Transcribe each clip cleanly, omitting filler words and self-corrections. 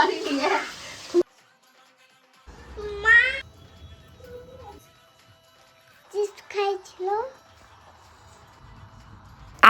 পারিনি। মা চিপস খাইছিল।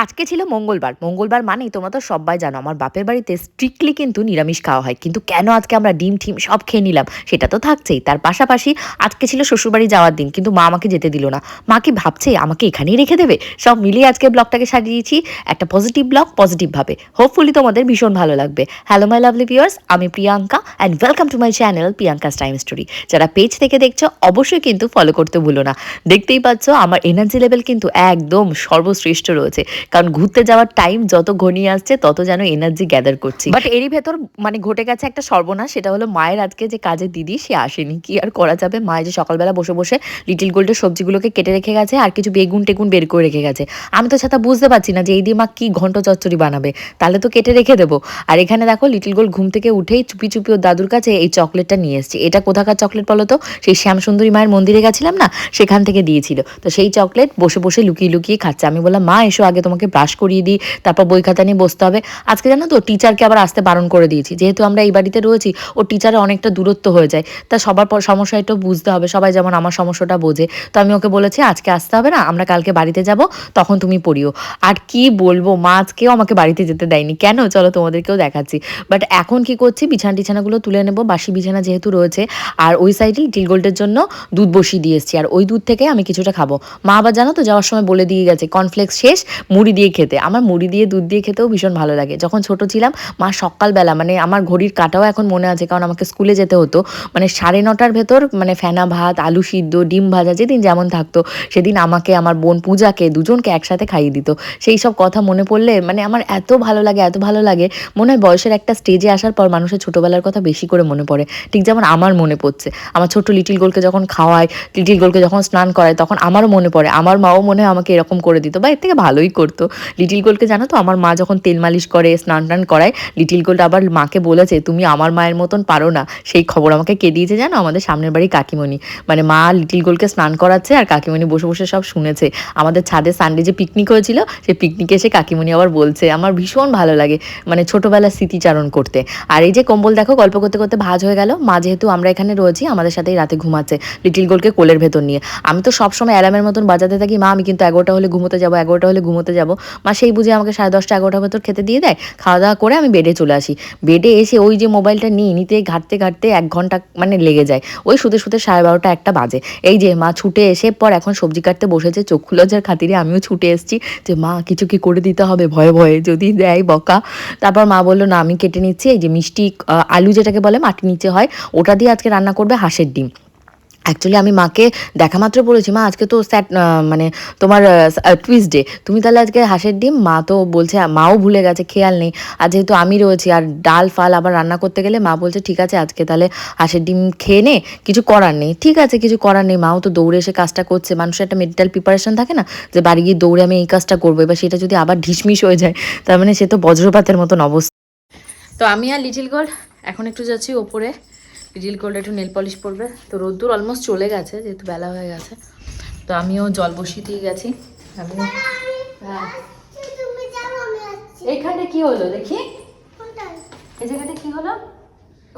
আজকে ছিল মঙ্গলবার। মঙ্গলবার মানেই তোমরা তো সবাই জানো আমার বাপের বাড়িতে স্ট্রিক্টলি কিন্তু নিরামিষ খাওয়া হয়। কিন্তু কেন আজকে আমরা ডিম ঠিম সব খেয়ে নিলাম সেটা তো থাকছেই। তার পাশাপাশি আজকে ছিল শ্বশুরবাড়ি যাওয়ার দিন, কিন্তু মা আমাকে যেতে দিল না। মা কি ভাবছে আমাকে এখানেই রেখে দেবে? সব মিলিয়ে আজকে ব্লগটাকে সাজিয়েছি একটা পজিটিভ ব্লগ, পজিটিভভাবে। হোপফুলি তোমাদের ভীষণ ভালো লাগবে। হ্যালো মাই লাভলি ভিউয়ার্স, আমি Priyanka and welcome to my channel Priyanka's time story. যারা পেজ থেকে দেখছো অবশ্যই কিন্তু ফলো করতে ভুলো না। দেখতেই পাচ্ছ আমার এনার্জি লেভেল কিন্তু একদম সর্বশ্রেষ্ঠ রয়েছে, কারণ ঘুরতে যাওয়ার টাইম যত ঘনিয়ে আসছে তত যেন এনার্জি গ্যাদার করছি। বাট এরই ভেতর মানে ঘটে গেছে একটা সর্বনাশ। সেটা হলো মায়ের আজকে যে কাজের দিদি সে আসেনি। কি আর করা যাবে, মায়ের যে সকালবেলা বসে বসে লিটিল গোল্ডের সবজিগুলোকে কেটে রেখে গেছে আর কিছু বেগুন টেগুন বের করে রেখে গেছে। আমি তো সেটা বুঝতে পারছি না যে এই দিয়ে মা কি ঘন্ট চচ্চড়ি বানাবে, তাহলে তো কেটে রেখে দেবো। আর এখানে দেখো লিটিল গোল্ড ঘুম থেকে উঠেই চুপি চুপি ওর দাদুর কাছে এই চকলেটটা নিয়ে এসেছি। এটা কোথাকার চকলেট বলো তো? সেই শ্যামসুন্দরী মায়ের মন্দিরে গেছিলাম না, সেখান থেকে দিয়েছিল। তো সেই চকলেট বসে বসে লুকিয়ে লুকিয়ে খাচ্ছে। আমি বললাম মা এসো আগে তোমাকে ব্রাশ করিয়ে দিই, তারপর বই খাতা নিয়ে বসতে হবে। আজকে জানো তো টিচারকে আবার আসতে বারণ করে দিয়েছি, যেহেতু আমরা এই বাড়িতে রয়েছি ও টিচারে অনেকটা দূরত্ব হয়ে যায়। তা সবার সমস্যা একটু বুঝতে হবে, সবাই যেমন আমার সমস্যাটা বোঝে। তো আমি ওকে বলেছি আজকে আসতে হবে না, আমরা কালকে বাড়িতে যাব, তখন তুমি পড়িও। আর কি বলবো, মা আজকেও আমাকে বাড়িতে যেতে দেয়নি। কেন চলো তোমাদেরকেও দেখাচ্ছি। বাট এখন কি করছি, বিছানাগুলো তুলে নেবো, বাসি বিছানা যেহেতু রয়েছে। আর ওই সাইডে লিটিল গোল্ডের জন্য দুধ বসিয়ে দিয়ে এসেছি, আর ওই দুধ থেকে আমি কিছুটা খাবো। মা আবার জানো তো যাওয়ার সময় বলে দিয়ে গেছে কর্নফ্লেক্স শেষ, মুড়ি দিয়ে খেতে। আমার মুড়ি দিয়ে দুধ দিয়ে খেতেও ভীষণ ভালো লাগে। যখন ছোট ছিলাম মা সকালবেলা মানে আমার ঘড়ির কাটাও এখন মনে আছে, কারণ আমাকে স্কুলে যেতে হতো, মানে 9:30 ভেতর মানে ফেনা ভাত, আলু সিদ্ধ, ডিম ভাজা যেদিন যেমন থাকতো সেদিন আমাকে আমার বোন পূজাকে দুজনকে একসাথে খাইয়ে দিত। সেই সব কথা মনে পড়লে মানে আমার এত ভালো লাগে, এত ভালো লাগে। মনে হয় বয়সের একটা স্টেজে আসার পর মানুষের ছোটোবেলার কথা বেশি করে মনে পড়ে, ঠিক যেমন আমার মনে পড়ছে। আমার ছোট লিটিল গোলকে যখন খাওয়ায়, লিটিল গোলকে যখন স্নান করায়, তখন আমারও মনে পড়ে আমার মাও মনে হয় আমাকে এরকম করে দিত বা এর থেকে ভালোই করতো। লিটিল গোলকে জানো তো আমার মা যখন তেল মালিশ করে স্নান টান করায়, লিটিল গোল্ড আবার মাকে বলেছে তুমি আমার মায়ের মতন পারো না। সেই খবর আমাকে কে দিয়েছে জানো? আমাদের সামনের বাড়ি কাকিমণি। মানে মা লিটিল গোলকে স্নান করাচ্ছে আর কাকিমণি বসে বসে সব শুনেছে। আমাদের ছাদে সানডে যে পিকনিক হয়েছিল সেই পিকনিকে এসে কাকিমণি আবার বলছে। আমার ভীষণ ভালো লাগে মানে ছোটোবেলার স্মৃতিচারণ করতে। আর এই যে কম্বল দেখো গল্প করতে করতে ভাঁজ হয়ে গেল। মা যেহেতু আমরা এখানে রয়েছি আমাদের সাথেই রাতে ঘুমাচ্ছে লিটিল গোলকে কোলের ভেতর নিয়ে। আমি তো সবসময় অ্যালার্মের মতন বাজাতে থাকি, মা আমি কিন্তু 11টা হলে ঘুমোতে যাবো, 11টা হলে ঘুমোতে যাবো। মা সেই বুঝে আমাকে 10:30 11টার ভেতর খেতে দিয়ে দেয়। খাওয়া দাওয়া করে আমি বেডে চলে আসি। বেডে এসে ওই যে মোবাইলটা নিতে ঘাঁটতে ঘাঁটতে 1 ঘন্টা মানে লেগে যায়। ওই শুতে শুতে 12:30 1টা বাজে। এই যে মা ছুটে এসে পর এখন সবজি কাটতে বসেছে। চক্ষু লজ্জার খাতিরে আমিও ছুটে এসেছি যে মা কিছু কি করে দিতে হবে, ভয়ে ভয়ে যদি দেয় বকা। তারপর মা বললো না আমি কেটে নিচ্ছি। এই যে মিষ্টি আলু যেটাকে বলে মাটির নিচে হয়, ওটা দিয়ে আজকে রান্না করবে হাঁসের ডিম। অ্যাকচুয়ালি আমি মাকে দেখা মাত্র বলেছি মা আজকে তো মানে তোমার টুইসডে, তুমি তাহলে আজকে হাঁসের ডিম। মা তো বলছে, মাও ভুলে গেছে, খেয়াল নেই। আর যেহেতু আমি রয়েছি আর ডাল ফাল আবার রান্না করতে গেলে মা বলছে ঠিক আছে আজকে তাহলে হাঁসের ডিম খেয়ে নে, কিছু করার নেই। ঠিক আছে কিছু করার নেই, মাও তো দৌড়ে এসে কাজটা করছে। মানুষের একটা মেন্টাল প্রিপারেশন থাকে না যে বাড়ি গিয়ে দৌড়ে আমি এই কাজটা করবো, এবার সেটা যদি আবার ঢিসমিস হয়ে যায় তার মানে সে তো বজ্রপাতের মতন অবস্থা। তো আমি আর লিটিল গোল্ড এখন একটু যাচ্ছি ওপরে। লিটিল গোল্ড একটু নেল পলিশ পরবে। তো রোদ্দুর অলমোস্ট চলে গেছে যেহেতু বেলা হয়ে গেছে। তো আমিও জল বসিয়ে দিয়ে গেছি। আমিও হ্যাঁ এইখানে কি হলো দেখি, এই জায়গাটা কি হলো?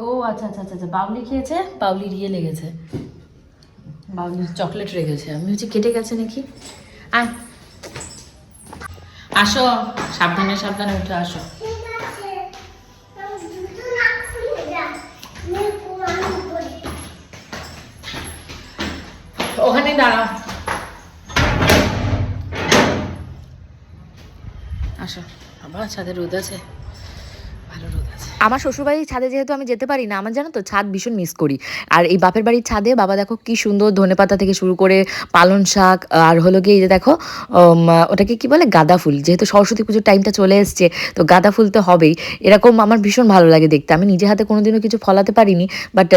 ও আচ্ছা আচ্ছা আচ্ছা, বাবলি খেয়েছে, বাবলির ইয়ে লেগেছে, বাবলির চকলেট রেখেছে। আমি হচ্ছে কেটে গেছে নাকি। আয় আসো, সাবধানে সাবধানে উঠে আসো। ওখানে দাঁড়া, আসো। আবার ছাদে রোদ আছে, ভালো রোদ আছে। আমার শ্বশুরবাড়ির ছাদে যেহেতু আমি যেতে পারি না, আমার জানো তো ছাদ ভীষণ মিস করি। আর এই বাপের বাড়ির ছাদে বাবা দেখো কি সুন্দর ধনেপাতা থেকে শুরু করে পালং শাক, আর হলো গিয়ে এই যে দেখো ওটাকে কি বলে গাঁদা ফুল, যেহেতু সরস্বতী পুজোর টাইমটা চলে এসছে তো গাঁদা ফুল তো হবেই। এরকম আমার ভীষণ ভালো লাগে দেখতে। আমি নিজে হাতে কোনোদিনও কিছু ফলাতে পারিনি, বাট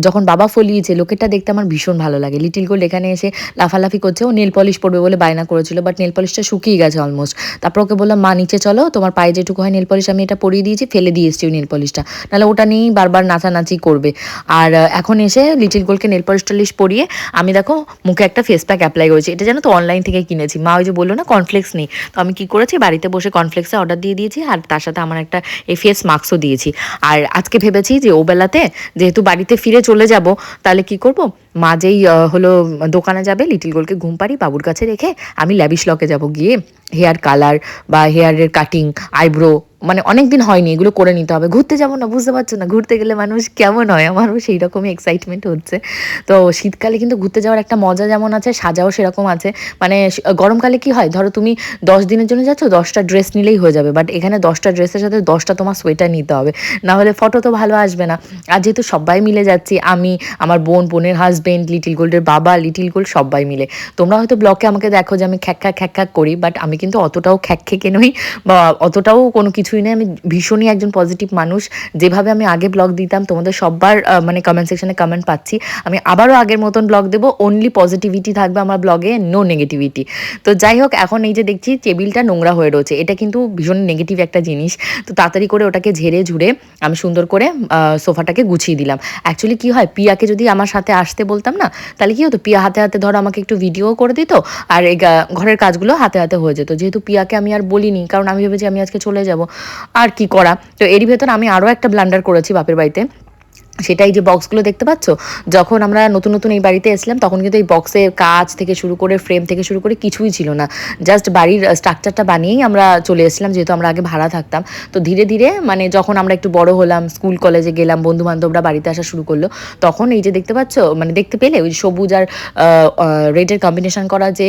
যখন বাবা ফলিয়েছে লোকেরটা দেখতে আমার ভীষণ ভালো লাগে। লিটিল গোল্ড এখানে এসে লাফালাফি করছে, ও নেল পলিশ পরবে বলে বায়না করেছিল, বাট নেল পলিশটা শুকিয়ে গেছে অলমোস্ট। তারপর ওকে বললাম মা নিচে চলো, তোমার পায়ে যেটুকু হয় নেল পলিশ আমি এটা পরিয়ে দিয়েছি, ফেলে দিয়ে এসছি ওই নেল পলিশটা, নাহলে ওটা নিয়েই বারবার নাচানাচি করবে। আর এখন এসে লিটিল গোলকে নেল পলিশ টলিশ পরিয়ে আমি দেখো মুখে একটা ফেস প্যাক অ্যাপ্লাই করেছি। এটা জানো তো অনলাইন থেকে কিনেছি। মা ওই যে বললো না কর্নফ্লেক্স নেই, তো আমি কি করেছি বাড়িতে বসে কর্নফ্লেক্সে অর্ডার দিয়ে দিয়েছি, আর তার সাথে আমার একটা এই ফেস মাস্কও দিয়েছি। আর আজকে ভেবেছি যে ও বেলাতে যেহেতু বাড়িতে ফিরে চলে যাব, তাহলে কি করব, মা যেই হলো দোকানে যাবে, লিটিল গোলকে ঘুম পাড়ি বাবুর কাছে রেখে আমি ল্যাবিশ লকে যাব, গিয়ে হেয়ার কালার বা হেয়ারের কাটিং, আইব্রো, মানে অনেক দিন হয়নি, এগুলো করে নিতে হবে। ঘুরতে যাবো না, বুঝতে পারছো না, ঘুরতে গেলে মানুষ কেমন হয়, আমারও সেই রকমই এক্সাইটমেন্ট হচ্ছে। তো শীতকালে কিন্তু ঘুরতে যাওয়ার একটা মজা যেমন আছে, সাজাও সেরকম আছে। মানে গরমকালে কি হয়, ধরো তুমি 10 দিনের জন্য যাচ্ছ, 10টা ড্রেস নিলেই হয়ে যাবে, বাট এখানে 10টা ড্রেসের সাথে 10টা তোমার সোয়েটার নিতে হবে, না হলে ফটো তো ভালো আসবে না। আর যেহেতু সবাই মিলে যাচ্ছি, আমি, আমার বোন, বোনের হাজবেন্ড, লিটিল গোল্ডের বাবা, লিটিল গোল্ড, সবাই মিলে। তোমরা হয়তো ব্লগে আমাকে দেখো যে আমি খ্যাক খ্যাক করি, বাট আমি কিন্তু অতটাও খ্যাকে নই বা অতটাও কোনো কিছুই নেই। আমি ভীষণই একজন পজিটিভ মানুষ। যেভাবে আমি আগে ব্লগ দিতাম, তোমাদের সবার মানে কমেন্ট সেকশনে কমেন্ট পাচ্ছি, আমি আবারও আগের মতন ব্লগ দেবো, অনলি পজিটিভিটি থাকবে আমার ব্লগে, নো নেগেটিভিটি। তো যাই হোক, এখন এই যে দেখছি টেবিলটা নোংরা হয়ে রয়েছে, এটা কিন্তু ভীষণ নেগেটিভ একটা জিনিস। তো তাড়াতাড়ি করে ওটাকে ঝেড়ে ঝুড়ে আমি সুন্দর করে সোফাটাকে গুছিয়ে দিলাম। অ্যাকচুয়ালি কি হয়, পিয়াকে যদি আমার সাথে আসতে বলতাম না, তাহলে কি হতো, পিয়া হাতে হাতে ধরো আমাকে একটু ভিডিও করে দিত, আর এই ঘরের কাজগুলো হাতে হাতে হয়ে যেত। যেহেতু পিয়াকে আমি আর বলিনি, কারণ আমি ভেবেছি আমি আজকে চলে যাব, আর কি করা। তো এরই ভেতর আমি আরও একটা ব্লান্ডার করেছি বাপের বাড়িতে। সেটাই যে বক্সগুলো দেখতে পাচ্ছ, যখন আমরা নতুন নতুন এই বাড়িতে এসলাম, তখন কিন্তু এই বক্সের কাজ থেকে শুরু করে ফ্রেম থেকে শুরু করে কিছুই ছিল না, জাস্ট বাড়ির স্ট্রাকচারটা বানিয়েই আমরা চলে এসেছিলাম, যেহেতু আমরা আগে ভাড়া থাকতাম। তো ধীরে ধীরে মানে যখন আমরা একটু বড় হলাম, স্কুল কলেজে গেলাম, বন্ধু বান্ধবরা বাড়িতে আসা শুরু করলো, তখন এই যে দেখতে পাচ্ছ, মানে দেখতে পেলে ওই সবুজ আর রেডের কম্বিনেশন করা যে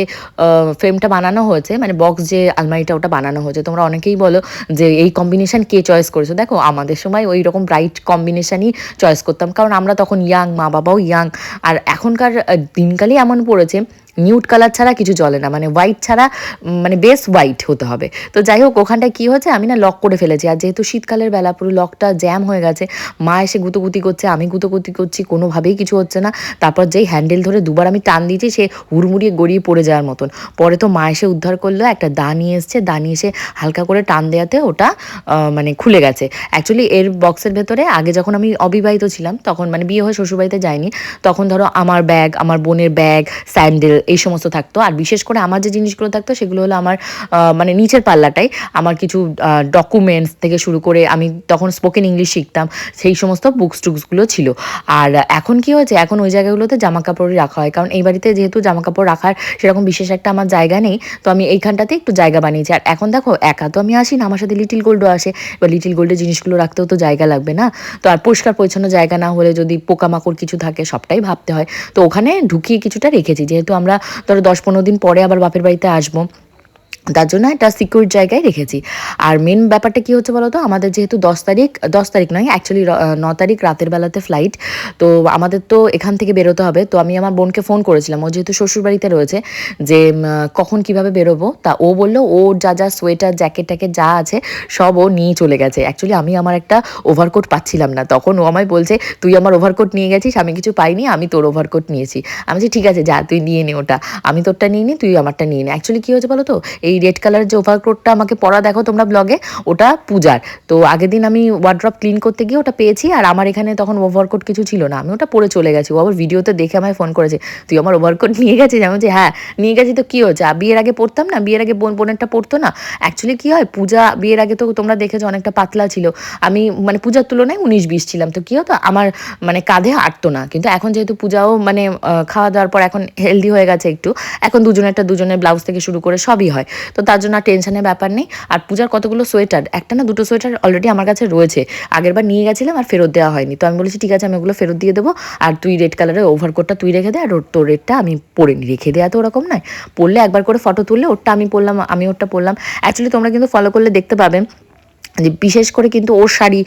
ফ্রেমটা বানানো হয়েছে, মানে বক্স যে আলমারিটা ওটা বানানো হয়েছে, তোমরা অনেকেই বলো যে এই কম্বিনেশন কে চয়েস করেছো। দেখো আমাদের সময় ওই রকম ব্রাইট কম্বিনেশনই চয়েস করতাম, কারণ আমরা তখন ইয়াং, মা বাবাও ইয়াং। আর এখনকার দিনকালই এমন পড়েছে, নিউড কালার ছাড়া কিছু চলে না, মানে হোয়াইট ছাড়া, মানে বেস হোয়াইট হতে হবে। তো যাই হোক, ওখানটায় কী হচ্ছে, আমি না লক করে ফেলেছি, আর যেহেতু শীতকালের বেলা পুরো লকটা জ্যাম হয়ে গেছে, মা এসে গুতোগুতি করছে, আমি গুতোগুতি করছি, কোনোভাবেই কিছু হচ্ছে না। তারপর যেই হ্যান্ডেল ধরে দুবার আমি টান দিয়েছি, সে হুড়মুড়িয়ে গড়িয়ে পড়ে যাওয়ার মতন। পরে তো মা এসে উদ্ধার করলো, একটা দা নিয়ে এসছে, দা নিয়ে এসে হালকা করে টান দেওয়াতে ওটা মানে খুলে গেছে। অ্যাকচুয়ালি এর বক্সের ভেতরে আগে যখন আমি অবিবাহিত ছিলাম, তখন মানে বিয়ে হয়ে শ্বশুরবাড়িতে যাইনি, তখন ধরো আমার ব্যাগ, আমার বোনের ব্যাগ, স্যান্ডেল, এই সমস্ত থাকতো। আর বিশেষ করে আমার যে জিনিসগুলো থাকতো সেগুলো হলো আমার মানে নিচের পাল্লাটাই আমার কিছু ডকুমেন্টস থেকে শুরু করে, আমি তখন স্পোকেন ইংলিশ শিখতাম, সেই সমস্ত বুকস টুকসগুলো ছিল। আর এখন কি হয়েছে, এখন ওই জায়গাগুলোতে জামা কাপড়ই রাখা হয়, কারণ এই বাড়িতে যেহেতু জামা কাপড় রাখার সেরকম বিশেষ একটা আমার জায়গা নেই, তো আমি এইখানটাতে একটু জায়গা বানিয়েছি। আর এখন দেখো, একা তো আমি আসি না, আমার সাথে লিটিল গোল্ডও আসে, বা লিটিল গোল্ডের জিনিসগুলো রাখতেও তো জায়গা লাগবে না। তো আর পরিষ্কার পরিচ্ছন্ন জায়গা না হলে যদি পোকামাকড় কিছু থাকে, সবটাই ভাবতে হয়। তো ওখানে ঢুকিয়ে কিছুটা রেখেছি, যেহেতু আমরা ধরো 10-15 দিন পরে আবার বাপের বাড়িতে আসবো, তার জন্য একটা সিকিউর জায়গায় রেখেছি। আর মেন ব্যাপারটা কী হচ্ছে বলো তো, আমাদের যেহেতু 10 তারিখ নয়, অ্যাকচুয়ালি 9 তারিখ রাতের বেলাতে ফ্লাইট, তো আমাদের তো এখান থেকে বেরোতে হবে। তো আমি আমার বোনকে ফোন করেছিলাম, ও যেহেতু শ্বশুরবাড়িতে রয়েছে, যে কখন কিভাবে বেরোবো। তা ও বললো ওর যা যা সোয়েটার, জ্যাকেট ট্যাকেট যা আছে সব ও নিয়ে চলে গেছে। অ্যাকচুয়ালি আমি আমার একটা ওভারকোট পাচ্ছিলাম না, তখন ও আমায় বলছে তুই আমার ওভারকোট নিয়ে গেছিস, আমি কিছু পাইনি, আমি তোর ওভারকোট নিয়েছি। আমি বলছি ঠিক আছে, যা তুই নিয়ে নে ওটা, আমি তোরটা নিয়ে নিই, তুই আমারটা নিয়ে নে। অ্যাকচুয়ালি কী হয়েছে বলো তো, এই রেড কালারের যে ওভারকোটটা আমাকে পরা দেখো তোমরা ব্লগে, ওটা পূজার। তো আগের দিন আমি ওয়ার্ড্রপ ক্লিন করতে গিয়ে ওটা পেয়েছি, আর আমার এখানে তখন ওভারকোট কিছু ছিল না, আমি ওটা পরে চলে গেছি। ও আবার ভিডিওতে দেখে আমায় ফোন করেছে, তুই আমার ওভারকোট নিয়ে গেছিস? আমি বলছি হ্যাঁ নিয়ে গেছি। তো কী হয়েছে, বিয়ের আগে পরতাম না, বিয়ের আগে বোনেরটা পরতো না। অ্যাকচুয়ালি কী হয়, পূজা বিয়ের আগে তো তোমরা দেখেছো অনেকটা পাতলা ছিল, আমি মানে পূজার তুলনায় 19-20 ছিলাম, তো কী হতো আমার মানে কাঁধে আটতো না। কিন্তু এখন যেহেতু পূজাও মানে খাওয়া দাওয়ার পর এখন হেলদি হয়ে গেছে একটু, এখন দুজনের ব্লাউজ থেকে শুরু করে সবই হয়, তো তার জন্য টেনশনের ব্যাপার নেই। আর পূজার কতগুলো সোয়েটার, একটা না দুটো সোয়েটার অলরেডি আমার কাছে রয়েছে, আগেরবার নিয়ে গেছিলাম আর ফেরত দেওয়া হয়নি, তো আমি বলেছি ঠিক আছে আমি ওগুলো ফেরত দিয়ে দেবো, আর তুই রেড কালারের ওভারকোটটা তুই রেখে দে, আর তোর রেডটা আমি পরে নি, রেখে দেওয়া তো ওরকম নয়, পরলে একবার করে ফটো তুললে ওরটা আমি পরলাম, আমি ওরটা পরলাম। অ্যাকচুয়ালি তোমরা কিন্তু ফলো করলে দেখতে পাবে যে বিশেষ করে কিন্তু ওর শাড়ি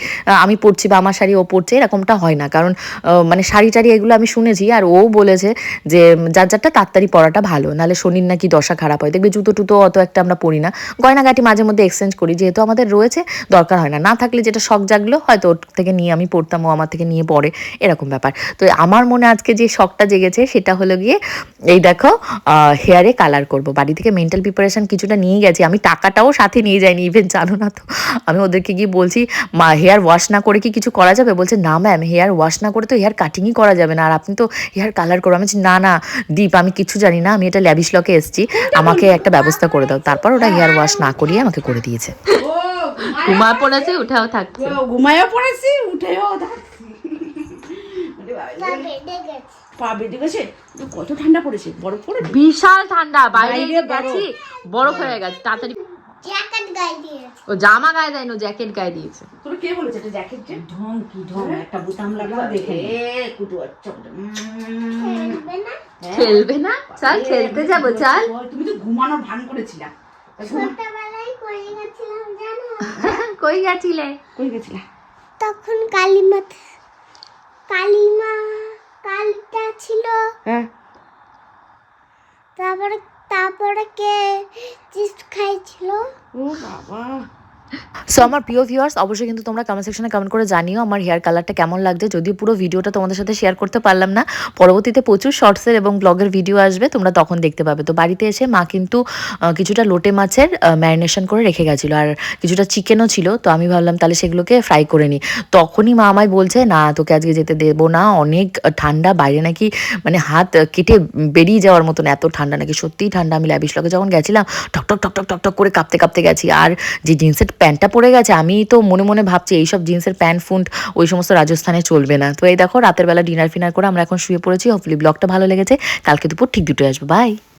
আমি পরছি বা আমার শাড়ি ও পরছে এরকমটা হয় না, কারণ মানে শাড়ি টাড়ি এগুলো আমি শুনেছি, আর ও বলেছে যে যার যারটা তাড়াতাড়ি পরাটা ভালো, নাহলে শনির নাকি দশা খারাপ হয়। দেখবে জুতো টুতো অত একটা আমরা পরি না, গয়নাগাটি মাঝে মধ্যে এক্সচেঞ্জ করি, যেহেতু আমাদের রয়েছে দরকার হয় না, না থাকলে যেটা শখ জাগলো হয়তো ওর থেকে নিয়ে আমি পরতাম, ও আমার থেকে নিয়ে পরে, এরকম ব্যাপার। তো আমার মনে আজকে যে শখটা জেগেছে সেটা হলো গিয়ে এই দেখো হেয়ারে কালার করব। বাড়ি থেকে মেন্টাল প্রিপারেশন কিছুটা নিয়ে গেছি, আমি টাকাটাও সাথে নিয়ে যাইনি, ইভেন জানো না তো আমি ওদেরকে গিয়ে বলছি মা হেয়ার ওয়াশ না করে কি কিছু করা যাবে? বলছে না ম্যাম, হেয়ার ওয়াশ না করে তো হেয়ার কাটিংই করা যাবে না, আর আপনি তো হেয়ার কালার করো। আমি বলছি না না দীপ, আমি কিছু জানি না, আমি এটা ল্যাভিশ লকে এসেছি, আমাকে একটা ব্যবস্থা করে দাও। তারপর ওরা হেয়ার ওয়াশ না করিয়ে আমাকে করে দিয়েছে। ও ঘুমা পড়েছে, উঠাও থাকছে। ঘুমায়ও পড়েছি, উঠেও থাকছি। ওরে বাবা, তা বেডে গেছে। পা বেঁধে গেছে। কত ঠান্ডা পড়েছে, বরফ পড়েছে। বিশাল ঠান্ডা, বাইরে বাইরে এই যে গেছি বরফ হয়ে গেছে। তাড়াতাড়ি জ্যাকেট গায়ে দিয়েছে। ও জামা গায়ে দেয় না, জ্যাকেট গায়ে দিয়েছে। তোর কে বলেছে এটা জ্যাকেট? যে ঢং কি ঢং, একটা বোতাম লাগা দেখে নে। কুটু আচ্ছা খেলবে না? খেলবে না? চল খেলতে যাবো, চল। তুমি তো ঘুমানোর ভান করেছিলা। ছোটবেলায় করে গেছিলাম জানো? কই গেছিলে? কই গেছিলা? তখন কালিটা ছিল। হ্যাঁ, তারপরে কে চিপস খাইছিল? ও বাবা। সো আমার প্রিয় ভিউয়ার্স, অবশ্যই কিন্তু তোমরা কমেন্ট সেকশনে কমেন্ট করে জানিও আমার হেয়ার কালারটা কেমন লাগছে। যদিও পুরো ভিডিওটা তোমাদের সাথে শেয়ার করতে পারলাম না, পরবর্তীতে প্রচুর শর্টসের এবং ব্লগের ভিডিও আসবে, তোমরা তখন দেখতে পাবে। তো বাড়িতে এসে মা কিন্তু কিছুটা লোটে মাছের ম্যারিনেশন করে রেখে গেছিলো, আর কিছুটা চিকেনও ছিল। তো আমি ভাবলাম তাহলে সেগুলোকে ফ্রাই করে নিই। তখনই মা আমায় বলছে না তোকে আজকে যেতে দেবো না, অনেক ঠান্ডা, বাইরে নাকি মানে হাত কেটে বেরিয়ে যাওয়ার মতন এত ঠান্ডা, নাকি সত্যিই ঠান্ডা। আমি ল্যাভিশ লকে যখন গেছিলাম ঠকঠক ঠকঠক ঠকঠক করে কাঁপতে কাঁপতে গেছি। আর যে জিন্সের প্যান্টটা পরে গেছে, আমি তো মনে মনে ভাবছি এইসব জিন্সের প্যান্ট ফুন্ট ওই সমস্ত রাজস্থানে চলবে না। তো এই দেখো রাতের বেলা ডিনার ফিনার করে আমরা এখন শুয়ে পড়েছি। হোপফুলি ব্লগটা ভালো লেগেছে। কালকে দুপুর ঠিক 2টোয় আসবো। বাই।